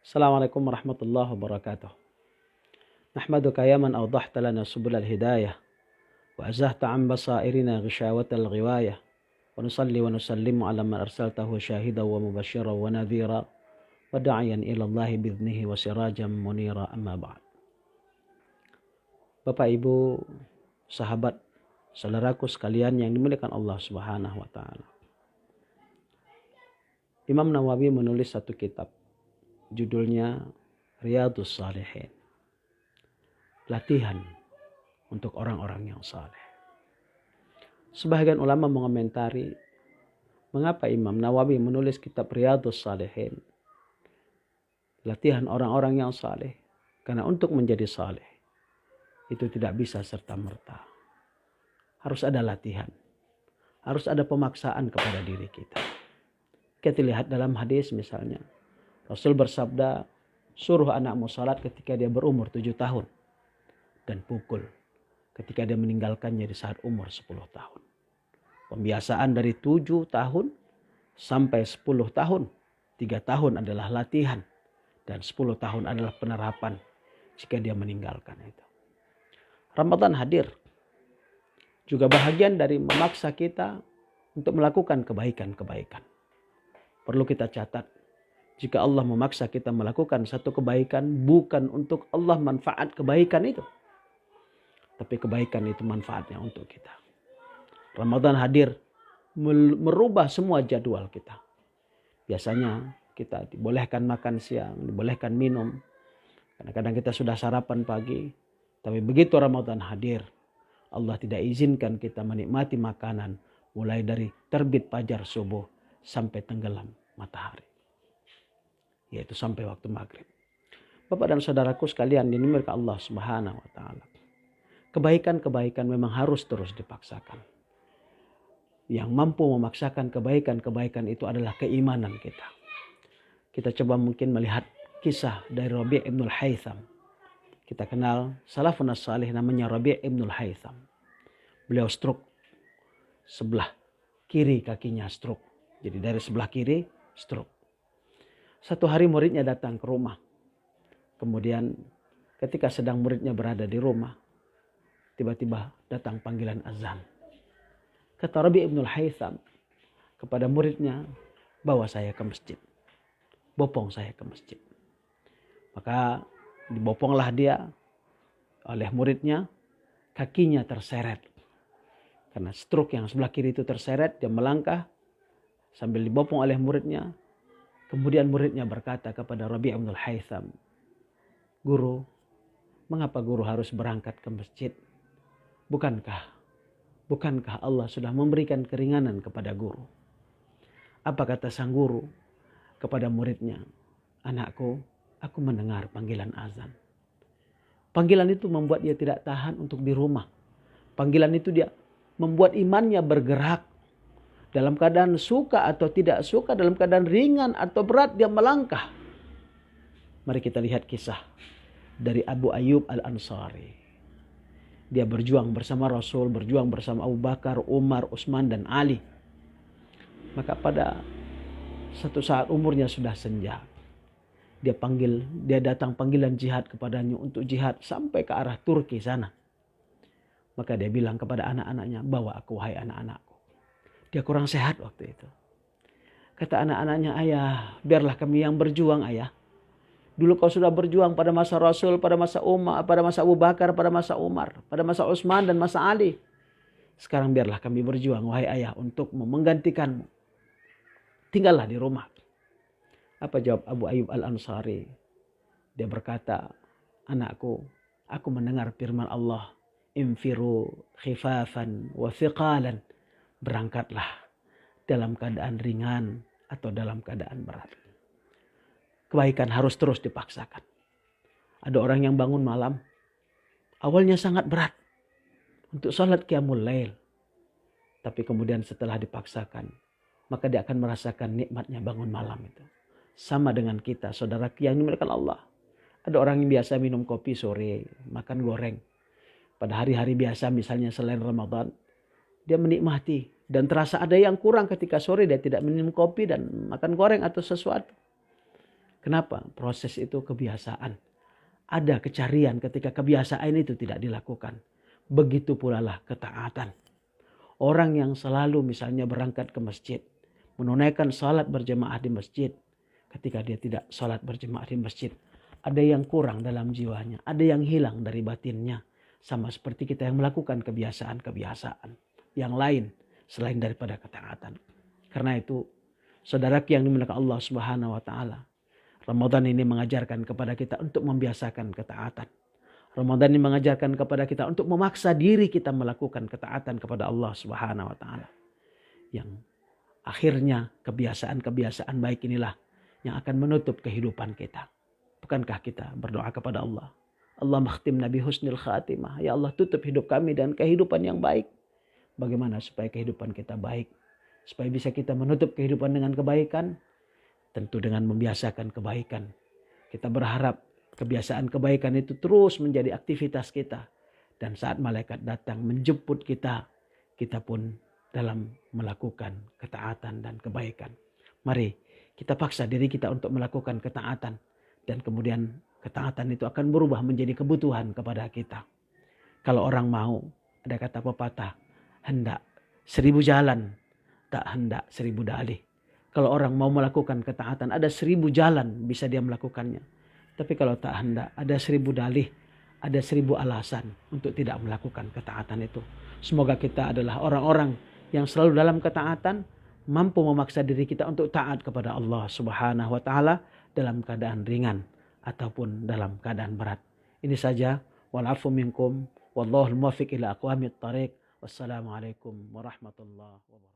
Assalamualaikum warahmatullahi wabarakatuh. Nahmaduka ya man awdahta lana subul al-hidayah wa azahta an basairina ghishawat al-ghiwayah wa nusalli wa nusallimu ala man arsaltahu syahidan wa mubashiran wa nadhira wa da'iyan ila Allahi bidhnihi wa sirajan munira, amma ba'd. Bapak Ibu, sahabat, saudaraku sekalian yang dimuliakan Allah Subhanahu wa taala. Imam Nawawi menulis satu kitab, judulnya Riyadhus Shalihin. Latihan untuk orang-orang yang saleh. Sebagian ulama mengomentari mengapa Imam Nawawi menulis kitab Riyadhus Shalihin. Latihan orang-orang yang saleh. Karena untuk menjadi saleh itu tidak bisa serta-merta. Harus ada latihan. Harus ada pemaksaan kepada diri kita. Kita lihat dalam hadis misalnya. Rasul bersabda, suruh anakmu salat ketika dia berumur 7 tahun. Dan pukul ketika dia meninggalkannya di saat umur 10 tahun. Pembiasaan dari 7 tahun sampai 10 tahun. 3 tahun adalah latihan. Dan 10 tahun adalah penerapan jika dia meninggalkan itu. Ramadan hadir. Juga bahagian dari memaksa kita untuk melakukan kebaikan-kebaikan. Perlu kita catat. Jika Allah memaksa kita melakukan satu kebaikan, bukan untuk Allah manfaat kebaikan itu. Tapi kebaikan itu manfaatnya untuk kita. Ramadan hadir merubah semua jadwal kita. Biasanya kita dibolehkan makan siang, dibolehkan minum. Kadang-kadang kita sudah sarapan pagi. Tapi begitu Ramadan hadir, Allah tidak izinkan kita menikmati makanan mulai dari terbit fajar subuh sampai tenggelam matahari. Yaitu sampai waktu maghrib. Bapak dan saudaraku sekalian dimuliakan Allah Subhanahu wa taala. Kebaikan-kebaikan memang harus terus dipaksakan. Yang mampu memaksakan kebaikan-kebaikan itu adalah keimanan kita. Kita coba mungkin melihat kisah dari Rabi' ibn al-Haytham. Kita kenal salafun as-salih namanya Rabi' ibn al-Haytham. Beliau stroke. Sebelah kiri kakinya stroke. Jadi dari sebelah kiri stroke. Satu hari muridnya datang ke rumah. Kemudian ketika sedang muridnya berada di rumah, tiba-tiba datang panggilan azan. Kata Rabi' ibn al-Haytham kepada muridnya, bawa saya ke masjid. Bopong saya ke masjid. Maka diboponglah dia oleh muridnya, kakinya terseret. Karena stroke yang sebelah kiri itu terseret, dia melangkah sambil dibopong oleh muridnya. Kemudian muridnya berkata kepada Rabi' ibn al-Haytham, Guru, mengapa guru harus berangkat ke masjid? Bukankah Allah sudah memberikan keringanan kepada guru? Apa kata sang guru kepada muridnya? Anakku, aku mendengar panggilan azan. Panggilan itu membuat dia tidak tahan untuk di rumah. Panggilan itu dia membuat imannya bergerak. Dalam keadaan suka atau tidak suka, dalam keadaan ringan atau berat, dia melangkah. Mari kita lihat kisah dari Abu Ayyub al-Ansari. Dia berjuang bersama Rasul, berjuang bersama Abu Bakar, Umar, Utsman, dan Ali. Maka pada satu saat umurnya sudah senja. Dia datang panggilan jihad kepadanya untuk jihad sampai ke arah Turki sana. Maka dia bilang kepada anak-anaknya, bawa aku wahai anak-anakku. Dia kurang sehat waktu itu. Kata anak-anaknya, ayah, biarlah kami yang berjuang ayah. Dulu kau sudah berjuang pada masa Rasul, pada masa Umar, pada masa Abu Bakar, pada masa Umar, pada masa Utsman dan masa Ali. Sekarang biarlah kami berjuang, wahai ayah, untuk menggantikanmu. Tinggallah di rumah. Apa jawab Abu Ayyub al-Ansari? Dia berkata, anakku, aku mendengar firman Allah, infiru khifafan wa thiqalan. Berangkatlah dalam keadaan ringan atau dalam keadaan berat. Kebaikan harus terus dipaksakan. Ada orang yang bangun malam, awalnya sangat berat untuk salat qiyamul lail. Tapi kemudian setelah dipaksakan, maka dia akan merasakan nikmatnya bangun malam itu. Sama dengan kita, saudara yang dimuliakan Allah. Ada orang yang biasa minum kopi sore, makan goreng. Pada hari-hari biasa misalnya selain Ramadan, dia menikmati. Dan terasa ada yang kurang ketika sore dia tidak minum kopi dan makan goreng atau sesuatu. Kenapa? Proses itu kebiasaan. Ada kecarian ketika kebiasaan itu tidak dilakukan. Begitu pula lah ketaatan. Orang yang selalu misalnya berangkat ke masjid, menunaikan salat berjemaah di masjid, ketika dia tidak salat berjemaah di masjid, ada yang kurang dalam jiwanya, ada yang hilang dari batinnya. Sama seperti kita yang melakukan kebiasaan-kebiasaan yang lain selain daripada ketaatan. Karena itu, saudara yang dimuliakan Allah Subhanahu wa taala, Ramadan ini mengajarkan kepada kita untuk membiasakan ketaatan. Ramadan ini mengajarkan kepada kita untuk memaksa diri kita melakukan ketaatan kepada Allah Subhanahu wa taala. Yang akhirnya kebiasaan-kebiasaan baik inilah yang akan menutup kehidupan kita. Bukankah kita berdoa kepada Allah? Allah makhtimna bi husnil khatimah. Ya Allah, tutup hidup kami dan kehidupan yang baik. Bagaimana supaya kehidupan kita baik? Supaya bisa kita menutup kehidupan dengan kebaikan? Tentu dengan membiasakan kebaikan. Kita berharap kebiasaan kebaikan itu terus menjadi aktivitas kita. Dan saat malaikat datang menjemput kita, kita pun dalam melakukan ketaatan dan kebaikan. Mari kita paksa diri kita untuk melakukan ketaatan. Dan kemudian ketaatan itu akan berubah menjadi kebutuhan kepada kita. Kalau orang mau, ada kata pepatah, hendak 1000 jalan, tak hendak 1000 dalih. Kalau orang mau melakukan ketaatan, ada 1000 jalan bisa dia melakukannya. Tapi kalau tak hendak, ada 1000 dalih, ada 1000 alasan untuk tidak melakukan ketaatan itu. Semoga kita adalah orang-orang yang selalu dalam ketaatan, mampu memaksa diri kita untuk taat kepada Allah Subhanahu wa taala dalam keadaan ringan ataupun dalam keadaan berat. Ini saja. Wal 'afu minkum wallahul muwaffiq ila aqwamit thariq. Wassalamualaikum warahmatullahi wabarakatuh.